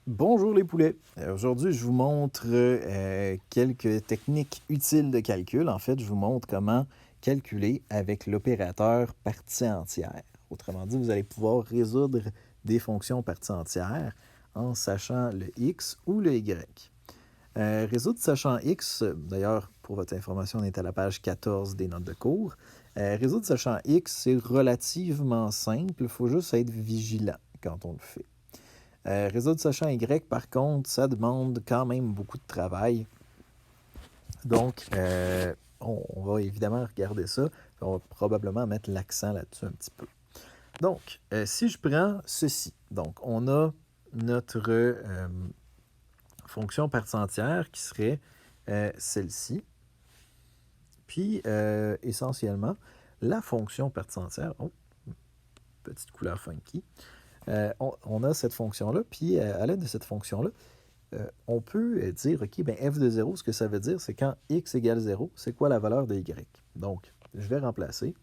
Bonjour les poulets. Aujourd'hui, je vous montre quelques techniques utiles de calcul. En fait, je vous montre comment calculer avec l'opérateur partie entière. Autrement dit, vous allez pouvoir résoudre des fonctions partie entière en sachant le x ou le y. Résoudre sachant x, d'ailleurs, pour votre information, on est à la page 14 des notes de cours. Résoudre sachant x, c'est relativement simple. Il faut juste être vigilant quand on le fait. Résoudre sachant Y, par contre, ça demande quand même beaucoup de travail. Donc, on va évidemment regarder ça. On va probablement mettre l'accent là-dessus un petit peu. Donc, si je prends ceci, donc on a notre fonction partie entière qui serait celle-ci. Puis, essentiellement, la fonction partie entière, petite couleur funky, on a cette fonction-là, puis à l'aide de cette fonction-là, on peut dire, OK, ben f de 0, ce que ça veut dire, c'est quand x égale 0, c'est quoi la valeur de y? Donc, je vais remplacer,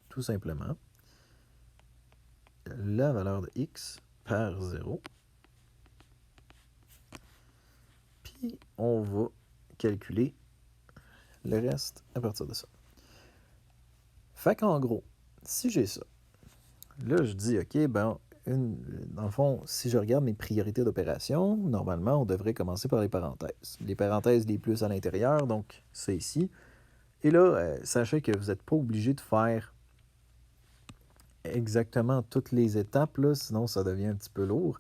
tout simplement, la valeur de x par 0. Puis, on va calculer le reste à partir de ça. Fait qu'en gros, si j'ai ça, là, je dis, OK, ben, dans le fond, si je regarde mes priorités d'opération, normalement, on devrait commencer par les parenthèses. Les parenthèses, les plus à l'intérieur, donc c'est ici. Et là, sachez que vous n'êtes pas obligé de faire exactement toutes les étapes, là, sinon ça devient un petit peu lourd.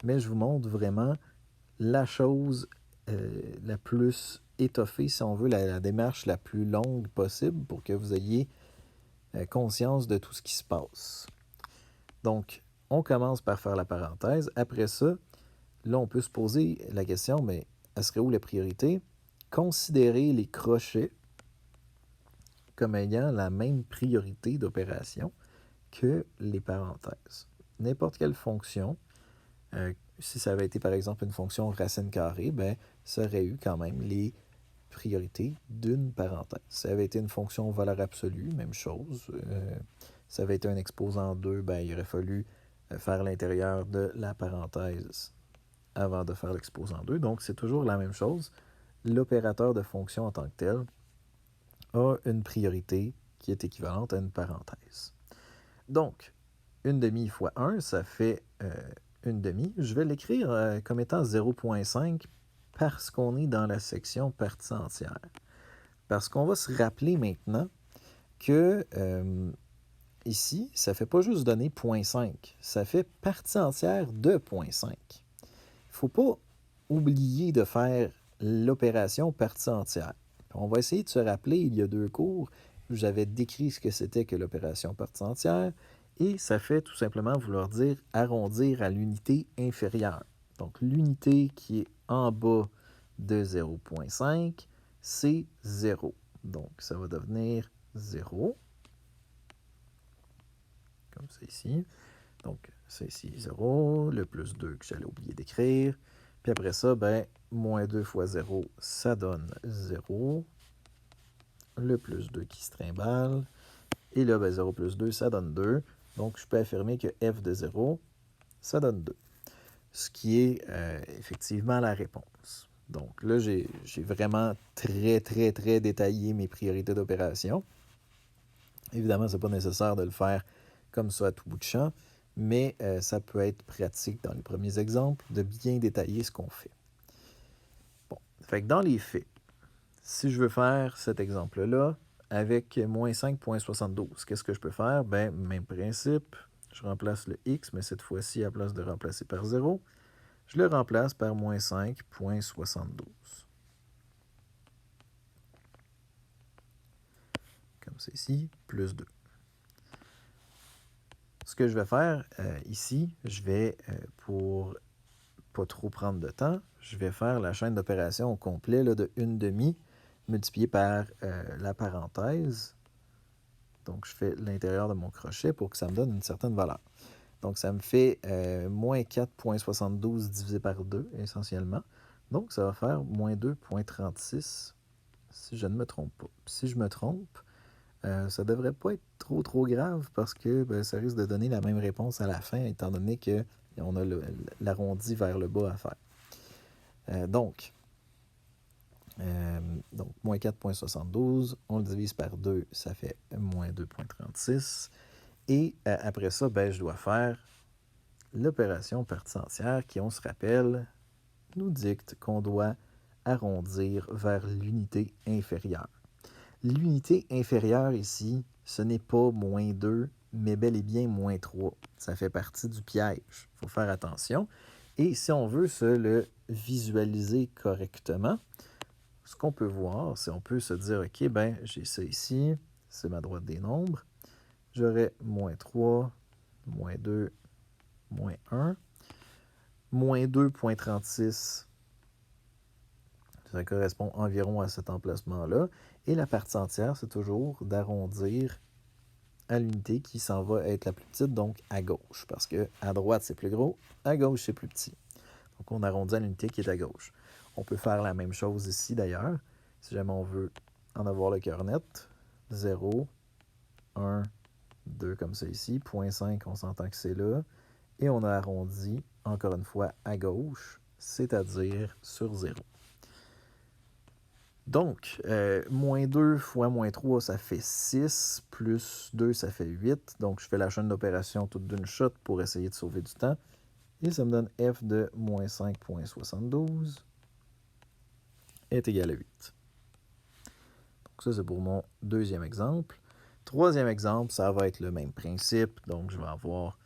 Mais je vous montre vraiment la chose la plus étoffée, si on veut, la démarche la plus longue possible pour que vous ayez conscience de tout ce qui se passe. Donc, on commence par faire la parenthèse. Après ça, là, on peut se poser la question, mais elle serait où la priorité? Considérez les crochets comme ayant la même priorité d'opération que les parenthèses. N'importe quelle fonction, si ça avait été par exemple une fonction racine carrée, ben, ça aurait eu quand même les priorités d'une parenthèse. Si ça avait été une fonction valeur absolue, même chose. Si ça avait été un exposant 2, ben, il aurait fallu faire l'intérieur de la parenthèse avant de faire l'exposant 2. Donc, c'est toujours la même chose. L'opérateur de fonction en tant que tel a une priorité qui est équivalente à une parenthèse. Donc, une demi fois 1, ça fait une demi. Je vais l'écrire comme étant 0,5 parce qu'on est dans la section partie entière. Parce qu'on va se rappeler maintenant que ici, ça ne fait pas juste donner 0,5, ça fait partie entière de 0,5. Il ne faut pas oublier de faire l'opération partie entière. On va essayer de se rappeler, il y a 2 cours, j'avais décrit ce que c'était que l'opération partie entière, et ça fait tout simplement vouloir dire arrondir à l'unité inférieure. Donc l'unité qui est en bas de 0,5, c'est 0. Donc ça va devenir 0, comme ça ici. Donc c'est ici 0, le plus 2 que j'allais oublier d'écrire. Puis après ça, ben, moins 2 fois 0, ça donne 0. Le plus 2 qui se trimballe. Et là, ben, 0 plus 2, ça donne 2. Donc, je peux affirmer que f de 0, ça donne 2. Ce qui est effectivement la réponse. Donc là, j'ai vraiment très détaillé mes priorités d'opération. Évidemment, ce n'est pas nécessaire de le faire comme ça à tout bout de champ, mais ça peut être pratique dans les premiers exemples de bien détailler ce qu'on fait. Bon, fait que dans les faits, si je veux faire cet exemple-là avec moins 5,72, qu'est-ce que je peux faire? Ben, même principe, je remplace le x, mais cette fois-ci, à la place de remplacer par 0, je le remplace par moins 5,72. Comme c'est ici, plus 2. Ce que je vais faire ici, je vais, pour pas trop prendre de temps, je vais faire la chaîne d'opération au complet là, de 1/2 multiplié par la parenthèse. Donc, je fais l'intérieur de mon crochet pour que ça me donne une certaine valeur. Donc, ça me fait moins 4,72 divisé par 2, essentiellement. Donc, ça va faire moins 2,36, si je ne me trompe pas. Si je me trompe, Ça devrait pas être trop grave parce que ça risque de donner la même réponse à la fin, étant donné qu'on a l'arrondi vers le bas à faire. Donc, moins 4,72, on le divise par 2, ça fait moins 2,36. Et après ça, je dois faire l'opération partie entière qui, on se rappelle, nous dicte qu'on doit arrondir vers l'unité inférieure. L'unité inférieure ici, ce n'est pas moins 2, mais bel et bien moins 3. Ça fait partie du piège. Il faut faire attention. Et si on veut se le visualiser correctement, ce qu'on peut voir, c'est on peut se dire, OK, j'ai ça ici, c'est ma droite des nombres. J'aurai moins 3, moins 2, moins 1. Moins 2,36, ça correspond environ à cet emplacement-là. Et la partie entière, c'est toujours d'arrondir à l'unité qui s'en va être la plus petite, donc à gauche. Parce qu'à droite, c'est plus gros, à gauche, c'est plus petit. Donc, on arrondit à l'unité qui est à gauche. On peut faire la même chose ici, d'ailleurs. Si jamais on veut en avoir le cœur net, 0, 1, 2, comme ça ici. 0,5, on s'entend que c'est là. Et on a arrondi, encore une fois, à gauche, c'est-à-dire sur 0. Donc, moins 2 fois moins 3, ça fait 6, plus 2, ça fait 8. Donc, je fais la chaîne d'opération toute d'une shot pour essayer de sauver du temps. Et ça me donne f de moins 5,72 est égal à 8. Donc, ça, c'est pour mon deuxième exemple. Troisième exemple, ça va être le même principe. Donc, je vais avoir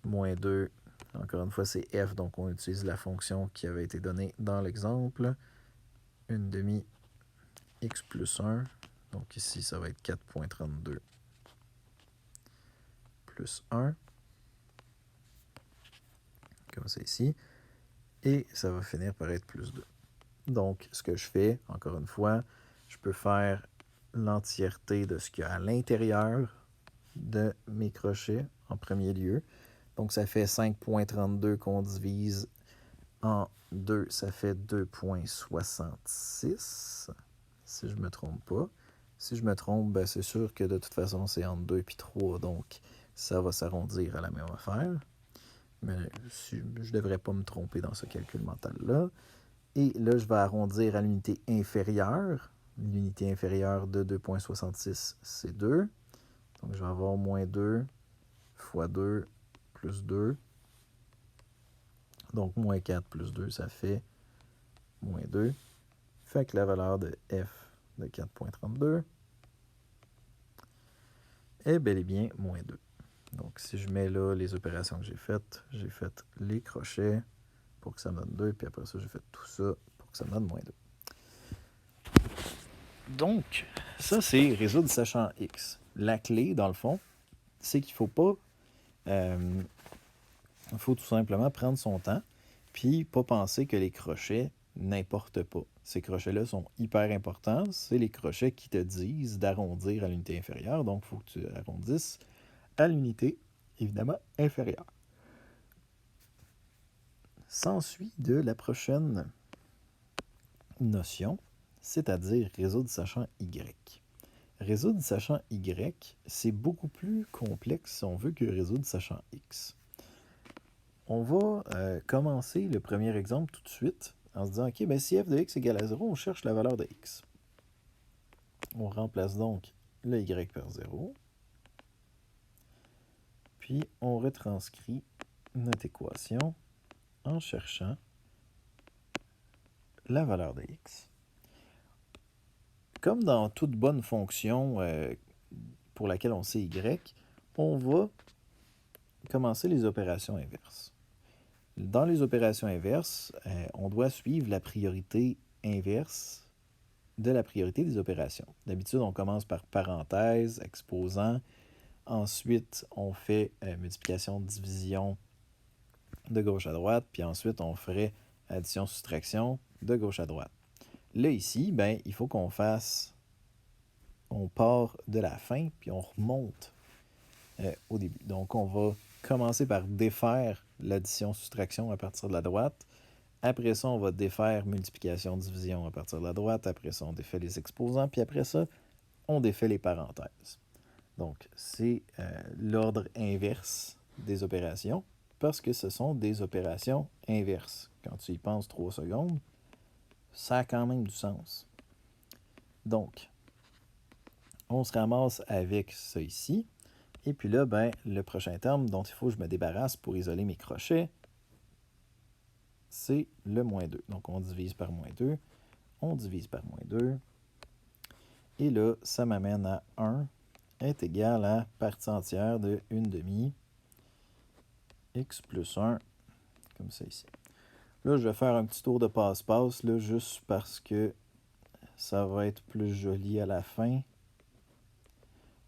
moins 2. Encore une fois, c'est f, donc on utilise la fonction qui avait été donnée dans l'exemple. Une demi x plus 1. Donc ici, ça va être 4,32 plus 1. Comme ça ici. Et ça va finir par être plus 2. Donc, ce que je fais, encore une fois, je peux faire l'entièreté de ce qu'il y a à l'intérieur de mes crochets en premier lieu. Donc, ça fait 5,32 qu'on divise en 2, ça fait 2,66, si je ne me trompe pas. Si je me trompe, c'est sûr que de toute façon, c'est entre 2 et 3, donc ça va s'arrondir à la même affaire. Mais je ne devrais pas me tromper dans ce calcul mental-là. Et là, je vais arrondir à l'unité inférieure. L'unité inférieure de 2,66, c'est 2. Donc, je vais avoir moins 2 fois 2 plus 2. Donc, moins 4 plus 2, ça fait moins 2. Fait que la valeur de f de 4,32 est bel et bien moins 2. Donc, si je mets là les opérations que j'ai fait les crochets pour que ça me donne 2, puis après ça, j'ai fait tout ça pour que ça me donne moins 2. Donc, ça, c'est résoudre sachant x. La clé, dans le fond, c'est qu'il ne faut pas... il faut tout simplement prendre son temps, puis pas penser que les crochets n'importent pas. Ces crochets-là sont hyper importants. C'est les crochets qui te disent d'arrondir à l'unité inférieure. Donc, il faut que tu arrondisses à l'unité, évidemment, inférieure. S'ensuit de la prochaine notion, c'est-à-dire résoudre sachant y. Résoudre sachant y, c'est beaucoup plus complexe si on veut que résoudre sachant x. On va commencer le premier exemple tout de suite en se disant, OK, si f de x égale à 0, on cherche la valeur de x. On remplace donc le y par 0. Puis, on retranscrit notre équation en cherchant la valeur de x. Comme dans toute bonne fonction pour laquelle on sait y, on va commencer les opérations inverses. Dans les opérations inverses, on doit suivre la priorité inverse de la priorité des opérations. D'habitude, on commence par parenthèse, exposant. Ensuite, on fait multiplication, division de gauche à droite. Puis ensuite, on ferait addition, soustraction de gauche à droite. Là, ici, il faut qu'on fasse... On part de la fin, puis on remonte au début. Donc, on va commencer par défaire l'addition-soustraction à partir de la droite. Après ça, on va défaire multiplication-division à partir de la droite. Après ça, on défait les exposants. Puis après ça, on défait les parenthèses. Donc, c'est l'ordre inverse des opérations parce que ce sont des opérations inverses. Quand tu y penses 3 secondes, ça a quand même du sens. Donc, on se ramasse avec ça ici. Et puis là, ben, le prochain terme dont il faut que je me débarrasse pour isoler mes crochets, c'est le moins 2. Donc, on divise par moins 2. On divise par moins 2. Et là, ça m'amène à 1 est égal à partie entière de 1/2 x plus 1, comme ça ici. Là, je vais faire un petit tour de passe-passe, là, juste parce que ça va être plus joli à la fin.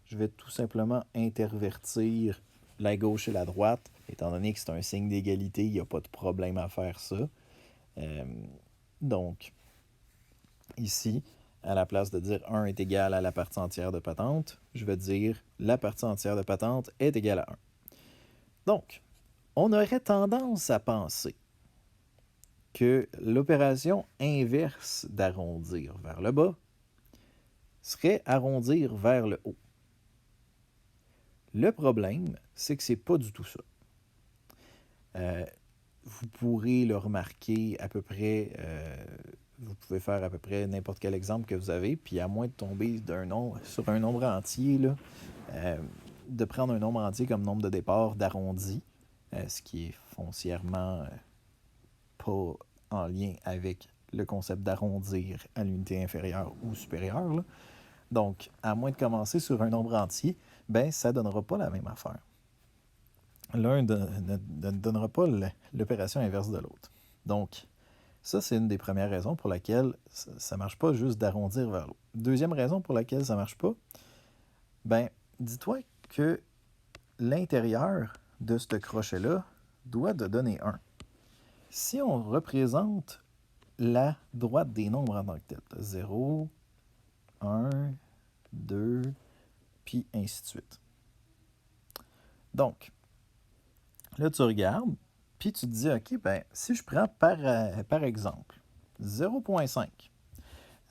Je vais tout simplement intervertir la gauche et la droite. Étant donné que c'est un signe d'égalité, il n'y a pas de problème à faire ça. Donc, ici, à la place de dire 1 est égal à la partie entière de patente, je vais dire la partie entière de patente est égale à 1. Donc, on aurait tendance à penser que l'opération inverse d'arrondir vers le bas serait arrondir vers le haut. Le problème, c'est que c'est pas du tout ça. Vous pourrez le remarquer à peu près, vous pouvez faire à peu près n'importe quel exemple que vous avez, puis à moins de tomber sur un nombre entier, là, de prendre un nombre entier comme nombre de départ d'arrondi, ce qui est foncièrement pas en lien avec le concept d'arrondir à l'unité inférieure ou supérieure, là. Donc, à moins de commencer sur un nombre entier, ben ça ne donnera pas la même affaire. L'un ne donnera pas l'opération inverse de l'autre. Donc, ça, c'est une des premières raisons pour laquelle ça ne marche pas juste d'arrondir vers l'eau. Deuxième raison pour laquelle ça ne marche pas, ben, dis-toi que l'intérieur de ce crochet-là doit te donner 1. Si on représente la droite des nombres en tant que tel, 0, 1, 2, puis ainsi de suite. Donc, là, tu regardes, puis tu te dis, OK, ben, si je prends par exemple 0,5,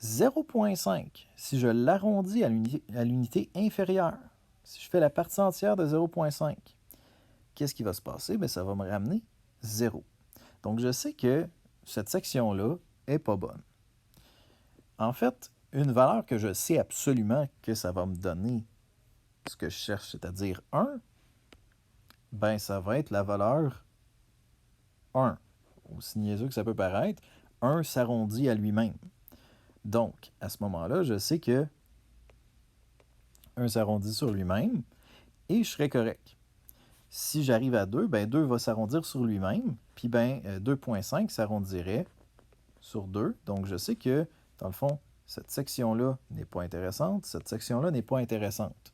0,5, si je l'arrondis à l'unité inférieure, si je fais la partie entière de 0,5, qu'est-ce qui va se passer? Bien, ça va me ramener 0. Donc, je sais que cette section-là n'est pas bonne. En fait, une valeur que je sais absolument que ça va me donner ce que je cherche, c'est-à-dire 1, ben, ça va être la valeur 1. Aussi niaiseux que ça peut paraître, 1 s'arrondit à lui-même. Donc, à ce moment-là, je sais que 1 s'arrondit sur lui-même et je serai correct. Si j'arrive à 2, ben 2 va s'arrondir sur lui-même, puis ben 2,5 s'arrondirait sur 2. Donc, je sais que, dans le fond, cette section-là n'est pas intéressante, cette section-là n'est pas intéressante.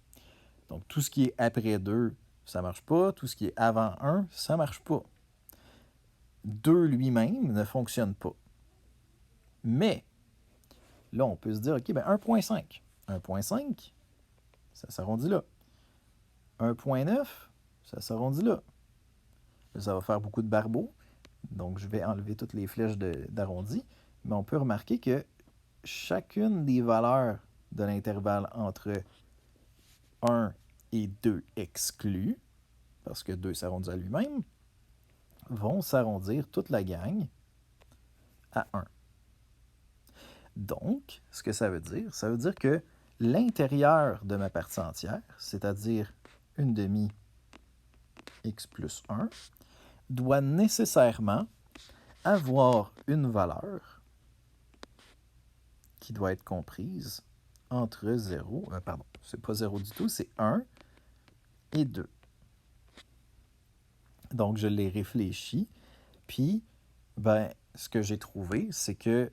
Donc, tout ce qui est après 2, ça ne marche pas. Tout ce qui est avant 1, ça ne marche pas. 2 lui-même ne fonctionne pas. Mais, là, on peut se dire, OK, ben 1,5. 1,5, ça s'arrondit là. 1,9, ça s'arrondit là. Ça va faire beaucoup de barbeaux. Donc, je vais enlever toutes les flèches d'arrondi. Mais on peut remarquer que chacune des valeurs de l'intervalle entre 1 et 2 exclus, parce que 2 s'arrondit à lui-même, vont s'arrondir toute la gang à 1. Donc, ce que ça veut dire que l'intérieur de ma partie entière, c'est-à-dire 1/2 x plus 1, doit nécessairement avoir une valeur qui doit être comprise entre 0, c'est pas 0 du tout, c'est 1 et 2. Donc, je l'ai réfléchi, puis, ben, ce que j'ai trouvé, c'est que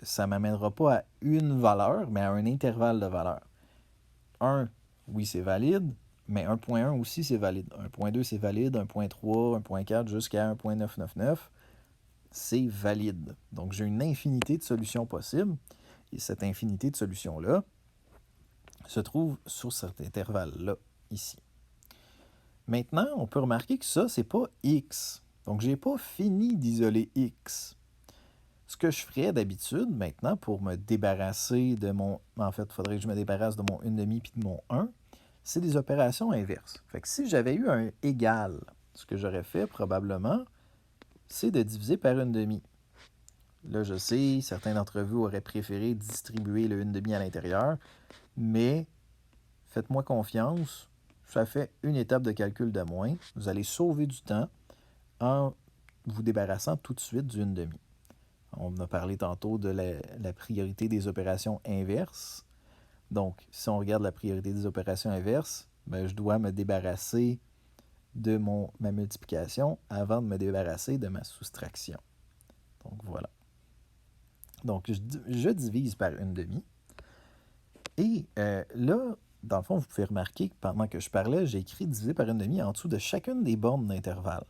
ça ne m'amènera pas à une valeur, mais à un intervalle de valeurs. 1, oui, c'est valide, mais 1,1 aussi, c'est valide. 1,2, c'est valide. 1,3, 1,4 jusqu'à 1,999, c'est valide. Donc, j'ai une infinité de solutions possibles. Et cette infinité de solutions-là se trouve sur cet intervalle-là, ici. Maintenant, on peut remarquer que ça, c'est pas x. Donc, je n'ai pas fini d'isoler x. Ce que je ferais d'habitude, maintenant, pour me débarrasser de mon... En fait, il faudrait que je me débarrasse de mon 1/2 puis de mon 1. c'est des opérations inverses. Fait que si j'avais eu un égal, ce que j'aurais fait probablement, c'est de diviser par une demi. Là, je sais, certains d'entre vous auraient préféré distribuer le 1/2 à l'intérieur, mais faites-moi confiance, ça fait une étape de calcul de moins. Vous allez sauver du temps en vous débarrassant tout de suite du 1/2. On a parlé tantôt de la priorité des opérations inverses. Donc, si on regarde la priorité des opérations inverses, ben, je dois me débarrasser de ma multiplication avant de me débarrasser de ma soustraction. Donc, voilà. Donc, je divise par 1/2. Et là, dans le fond, vous pouvez remarquer que pendant que je parlais, j'ai écrit divisé par 1/2 en dessous de chacune des bornes d'intervalle.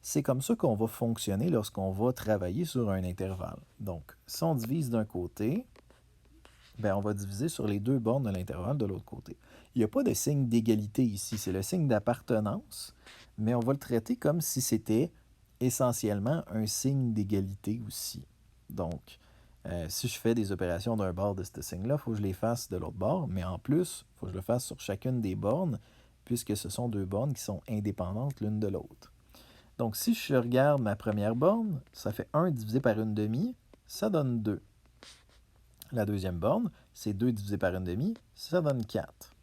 C'est comme ça qu'on va fonctionner lorsqu'on va travailler sur un intervalle. Donc, si on divise d'un côté, ben, on va diviser sur les 2 bornes de l'intervalle de l'autre côté. Il n'y a pas de signe d'égalité ici, c'est le signe d'appartenance, mais on va le traiter comme si c'était essentiellement un signe d'égalité aussi. Donc, si je fais des opérations d'un bord de ce signe-là, il faut que je les fasse de l'autre bord, mais en plus, il faut que je le fasse sur chacune des bornes, puisque ce sont 2 bornes qui sont indépendantes l'une de l'autre. Donc, si je regarde ma première borne, ça fait 1 divisé par 1/2, ça donne 2. La deuxième borne, c'est 2 divisé par 1/2, ça donne 4.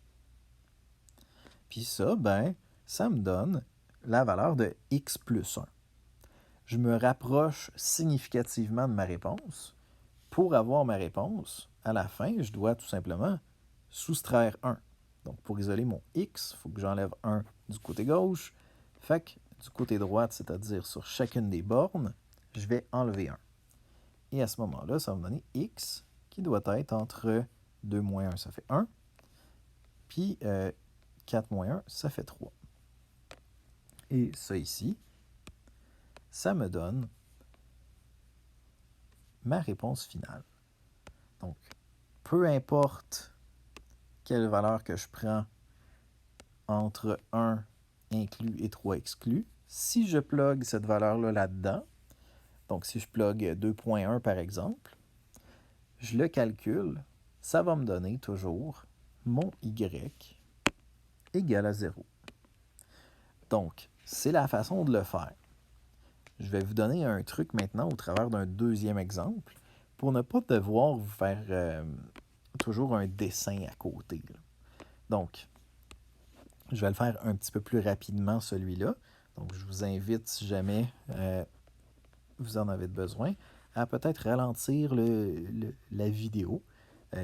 Puis ça, ben, ça me donne la valeur de x plus 1. Je me rapproche significativement de ma réponse. Pour avoir ma réponse, à la fin, je dois tout simplement soustraire 1. Donc, pour isoler mon x, il faut que j'enlève 1 du côté gauche. Fait que du côté droit, c'est-à-dire sur chacune des bornes, je vais enlever 1. Et à ce moment-là, ça va me donner x qui doit être entre 2 moins 1, ça fait 1. Puis 4 moins 1, ça fait 3. Et ça ici, ça me donne ma réponse finale. Donc, peu importe quelle valeur que je prends entre 1 inclus et 3 exclus, si je plug cette valeur-là là-dedans, donc si je plug 2.1 par exemple, je le calcule, ça va me donner toujours mon y égale à 0. Donc, c'est la façon de le faire. Je vais vous donner un truc maintenant au travers d'un deuxième exemple pour ne pas devoir vous faire toujours un dessin à côté. Donc, je vais le faire un petit peu plus rapidement, celui-là. Donc, je vous invite, si jamais vous en avez besoin, à peut-être ralentir la vidéo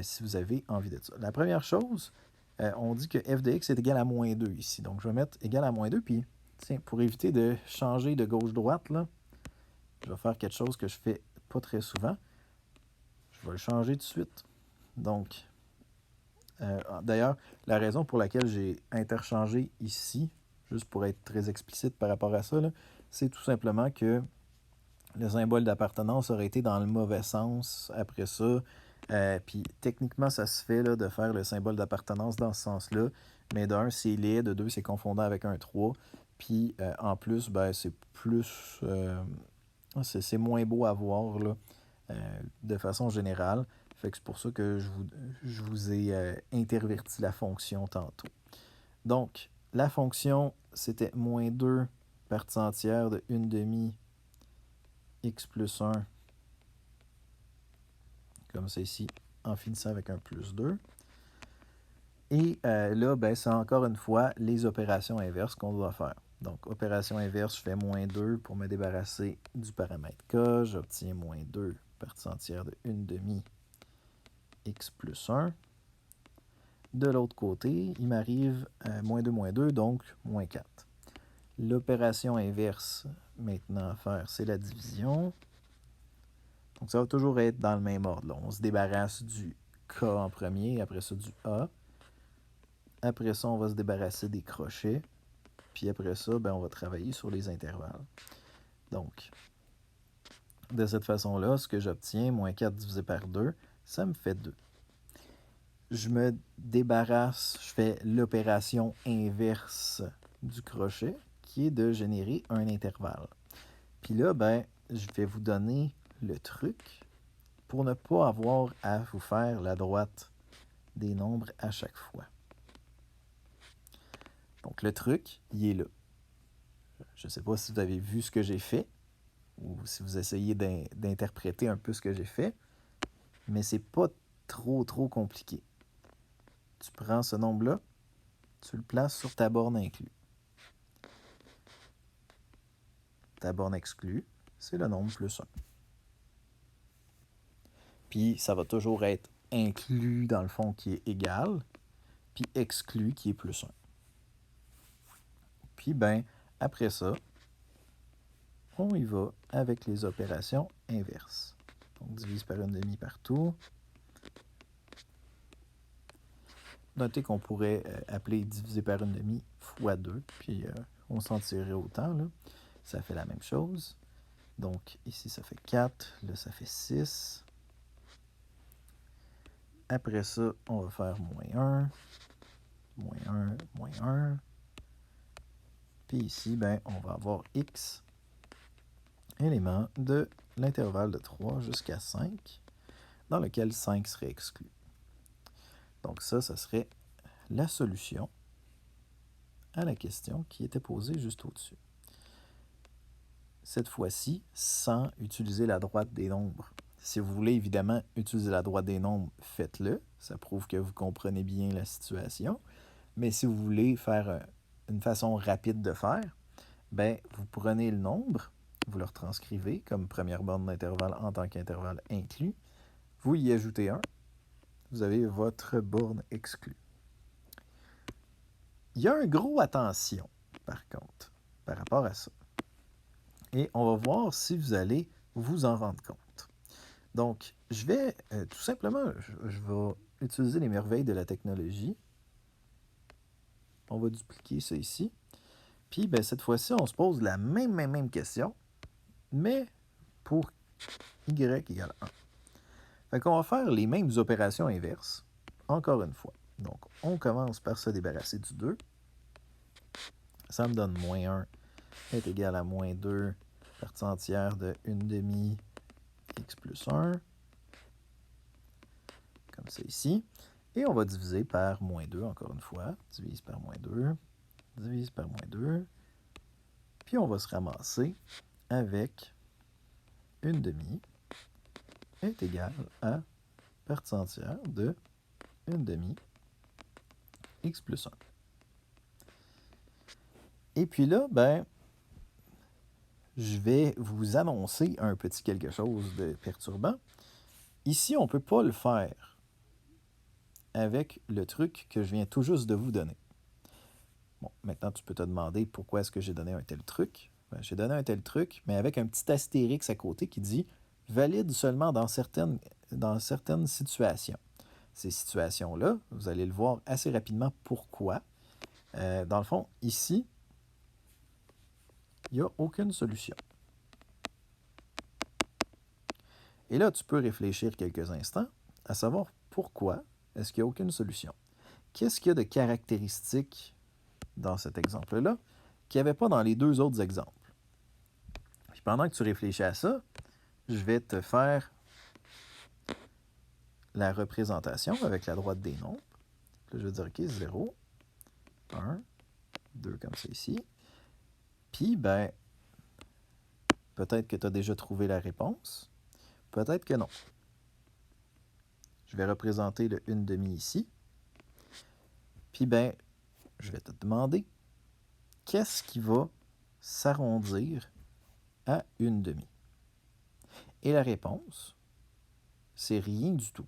si vous avez envie de ça. La première chose, on dit que f de x est égal à moins 2 ici. Donc, je vais mettre égal à moins 2, puis tiens, pour éviter de changer de gauche-droite, là, je vais faire quelque chose que je fais pas très souvent. Je vais le changer tout de suite. Donc, d'ailleurs, la raison pour laquelle j'ai interchangé ici, juste pour être très explicite par rapport à ça, c'est tout simplement que le symbole d'appartenance aurait été dans le mauvais sens après ça. Puis techniquement, ça se fait là, de faire le symbole d'appartenance dans ce sens-là. Mais d'un, c'est laid, de deux, c'est confondant avec un 3. Puis en plus, ben, c'est plus. C'est moins beau à voir là, de façon générale. Fait que c'est pour ça que je vous ai interverti la fonction tantôt. Donc, la fonction, c'était moins 2 partie entière de 1/2 x plus 1, comme ça ici, en finissant avec un plus 2. Et là, ben, c'est encore une fois les opérations inverses qu'on doit faire. Donc, opération inverse, je fais moins 2 pour me débarrasser du paramètre k. J'obtiens moins 2 partie entière de 1/2 x plus 1. De l'autre côté, il m'arrive moins 2, donc moins 4. L'opération inverse, maintenant à faire, c'est la division. Donc, ça va toujours être dans le même ordre. Là. On se débarrasse du K en premier, après ça du A. Après ça, on va se débarrasser des crochets. Puis après ça, ben, on va travailler sur les intervalles. Donc, de cette façon-là, ce que j'obtiens, moins 4 divisé par 2, ça me fait 2. Je me débarrasse, je fais l'opération inverse du crochet, qui est de générer un intervalle. Puis là, ben, je vais vous donner le truc pour ne pas avoir à vous faire la droite des nombres à chaque fois. Donc, le truc, il est là. Je ne sais pas si vous avez vu ce que j'ai fait ou si vous essayez d'interpréter un peu ce que j'ai fait, mais c'est pas trop compliqué. Tu prends ce nombre-là, tu le places sur ta borne inclus. Ta borne exclue, c'est le nombre plus 1. Puis ça va toujours être inclus dans le fond qui est égal, puis exclu qui est plus 1. Puis ben, après ça, on y va avec les opérations inverses. Donc divise par une demi partout. Notez qu'on pourrait appeler diviser par une demi fois 2, puis on s'en tirerait autant, là. Ça fait la même chose. Donc ici, ça fait 4, là, ça fait 6. Après ça, on va faire moins 1, moins 1, moins 1. Puis ici, ben, on va avoir x éléments de l'intervalle de 3 jusqu'à 5, dans lequel 5 serait exclu. Donc ça serait la solution à la question qui était posée juste au-dessus. Cette fois-ci, sans utiliser la droite des nombres. Si vous voulez évidemment utiliser la droite des nombres, faites-le. Ça prouve que vous comprenez bien la situation. Mais si vous voulez faire une façon rapide de faire, ben, vous prenez le nombre, vous le retranscrivez comme première borne d'intervalle en tant qu'intervalle inclus. Vous y ajoutez 1. Vous avez votre borne exclue. Il y a un gros attention, par contre, par rapport à ça. Et on va voir si vous allez vous en rendre compte. Donc, je vais tout simplement, je vais utiliser les merveilles de la technologie. On va dupliquer ça ici. Puis, ben, cette fois-ci, on se pose la même question, mais pour y égale 1. Fait qu'on va faire les mêmes opérations inverses, encore une fois. Donc, on commence par se débarrasser du 2. Ça me donne moins 1 est égal à moins 2 partie entière de 1 demi x plus 1. Comme ça ici. Et on va diviser par moins 2, encore une fois. Divise par moins 2. Divise par moins 2. Puis on va se ramasser avec 1 demi est égal à partie entière de 1 demi x plus 1. Et puis là, ben, je vais vous annoncer un petit quelque chose de perturbant. Ici, on ne peut pas le faire avec le truc que je viens tout juste de vous donner. Bon, maintenant, tu peux te demander pourquoi est-ce que j'ai donné un tel truc. Ben, j'ai donné un tel truc, mais avec un petit astérix à côté qui dit « valide seulement dans certaines situations ». Ces situations-là, vous allez le voir assez rapidement pourquoi. Dans le fond, ici, il n'y a aucune solution. Et là, tu peux réfléchir quelques instants à savoir pourquoi est-ce qu'il n'y a aucune solution. Qu'est-ce qu'il y a de caractéristique dans cet exemple-là qu'il n'y avait pas dans les deux autres exemples? Puis pendant que tu réfléchis à ça, je vais te faire la représentation avec la droite des nombres. Là, je vais dire, OK, 0, 1, 2 comme ça ici. Puis, ben, peut-être que tu as déjà trouvé la réponse. Peut-être que non. Je vais représenter le 1 demi ici. Puis, ben, je vais te demander qu'est-ce qui va s'arrondir à 1 demi. Et la réponse, c'est rien du tout.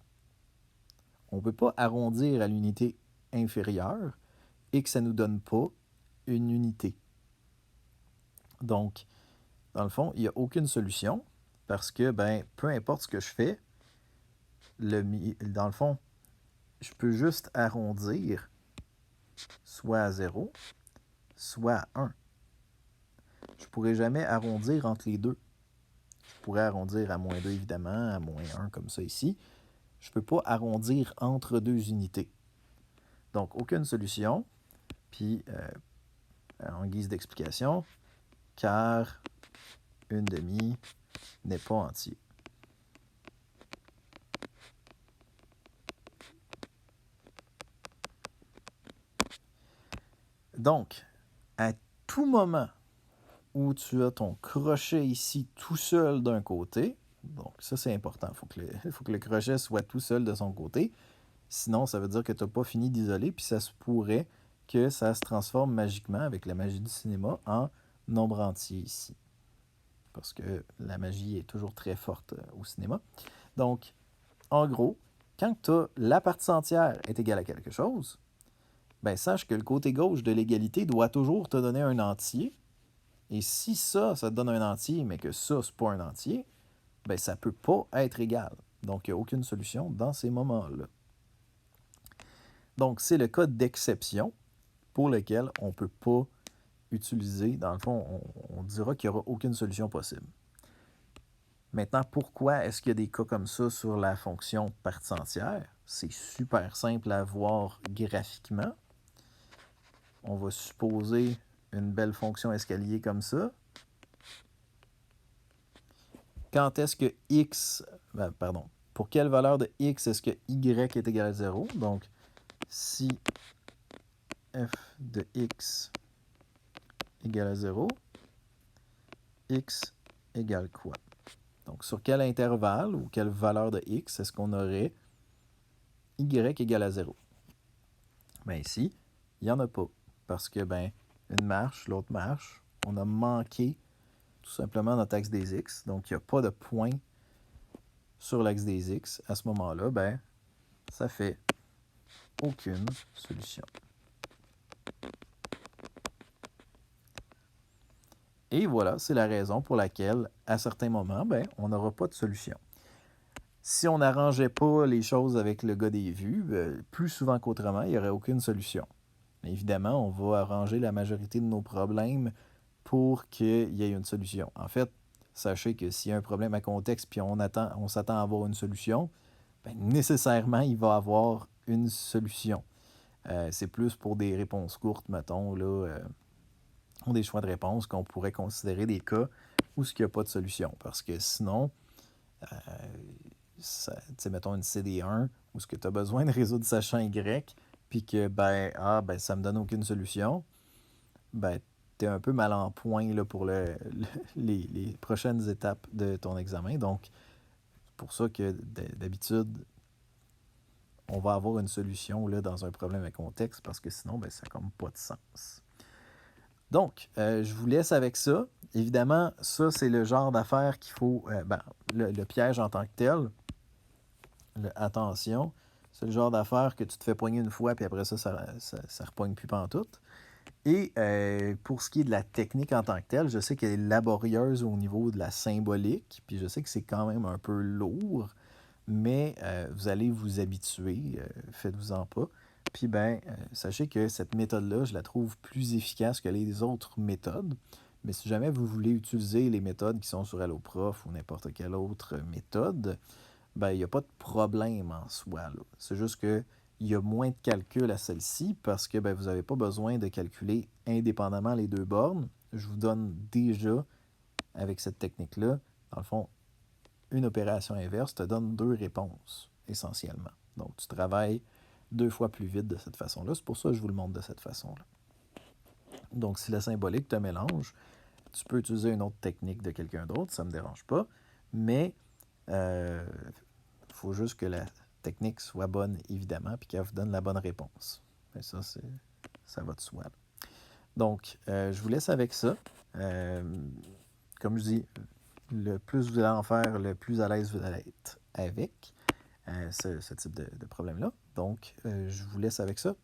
On ne peut pas arrondir à l'unité inférieure et que ça ne nous donne pas une unité. Donc, dans le fond, il n'y a aucune solution parce que, ben, peu importe ce que je fais, dans le fond, je peux juste arrondir soit à 0, soit à 1. Je ne pourrais jamais arrondir entre les deux. Je pourrais arrondir à moins 2, évidemment, à moins 1, comme ça ici. Je ne peux pas arrondir entre deux unités. Donc, aucune solution. Puis, en guise d'explication, car 1 demi n'est pas entier. Donc, à tout moment où tu as ton crochet ici tout seul d'un côté, donc ça c'est important, il faut que le crochet soit tout seul de son côté, sinon ça veut dire que tu n'as pas fini d'isoler, puis ça se pourrait que ça se transforme magiquement avec la magie du cinéma en nombre entier ici. Parce que la magie est toujours très forte au cinéma. Donc, en gros, quand tu as la partie entière est égale à quelque chose, ben sache que le côté gauche de l'égalité doit toujours te donner un entier. Et si ça te donne un entier, mais que ça, c'est pas un entier, ben ça ne peut pas être égal. Donc, il n'y a aucune solution dans ces moments-là. Donc, c'est le cas d'exception pour lequel on ne peut pas utiliser. Dans le fond, on dira qu'il n'y aura aucune solution possible. Maintenant, pourquoi est-ce qu'il y a des cas comme ça sur la fonction partie entière? C'est super simple à voir graphiquement. On va supposer une belle fonction escalier comme ça. Quand est-ce que x, pour quelle valeur de x est-ce que y est égal à 0? Donc, si f de x égale à 0, x égale quoi? Donc, sur quel intervalle ou quelle valeur de x est-ce qu'on aurait y égale à 0? Bien ici, il n'y en a pas. Parce que, une marche, l'autre marche, on a manqué tout simplement notre axe des x. Donc, il n'y a pas de point sur l'axe des x. À ce moment-là, ça fait aucune solution. Et voilà, c'est la raison pour laquelle, à certains moments, on n'aura pas de solution. Si on n'arrangeait pas les choses avec le gars des vues, plus souvent qu'autrement, il n'y aurait aucune solution. Évidemment, on va arranger la majorité de nos problèmes pour qu'il y ait une solution. En fait, sachez que s'il y a un problème à contexte puis on s'attend à avoir une solution, nécessairement, il va y avoir une solution. C'est plus pour des réponses courtes, mettons, là, ou des choix de réponse qu'on pourrait considérer des cas où il n'y a pas de solution. Parce que sinon, mettons une CD1 où ce que tu as besoin de résoudre sa champ Y, puis que ça me donne aucune solution, tu es un peu mal en point là, pour les prochaines étapes de ton examen. Donc, c'est pour ça que d'habitude, on va avoir une solution là, dans un problème à contexte, parce que sinon, ça n'a comme pas de sens. Donc, je vous laisse avec ça. Évidemment, ça, c'est le genre d'affaires qu'il faut... le piège en tant que tel, attention, c'est le genre d'affaires que tu te fais poigner une fois, puis après ça repoigne plus pantoute. Et pour ce qui est de la technique en tant que telle, je sais qu'elle est laborieuse au niveau de la symbolique, puis je sais que c'est quand même un peu lourd, mais vous allez vous habituer, faites-vous-en pas. Puis sachez que cette méthode-là, je la trouve plus efficace que les autres méthodes. Mais si jamais vous voulez utiliser les méthodes qui sont sur Alloprof ou n'importe quelle autre méthode, il n'y a pas de problème en soi. C'est juste qu'il y a moins de calcul à celle-ci parce que vous n'avez pas besoin de calculer indépendamment les deux bornes. Je vous donne déjà, avec cette technique-là, dans le fond, une opération inverse te donne deux réponses, essentiellement. Donc, tu travailles 2 fois plus vite de cette façon-là. C'est pour ça que je vous le montre de cette façon-là. Donc, si la symbolique te mélange, tu peux utiliser une autre technique de quelqu'un d'autre, ça ne me dérange pas, mais il faut juste que la technique soit bonne, évidemment, puis qu'elle vous donne la bonne réponse. Mais ça va de soi. Donc, je vous laisse avec ça. Comme je dis, le plus vous allez en faire, le plus à l'aise vous allez être avec ce type de problème-là. Donc, je vous laisse avec ça.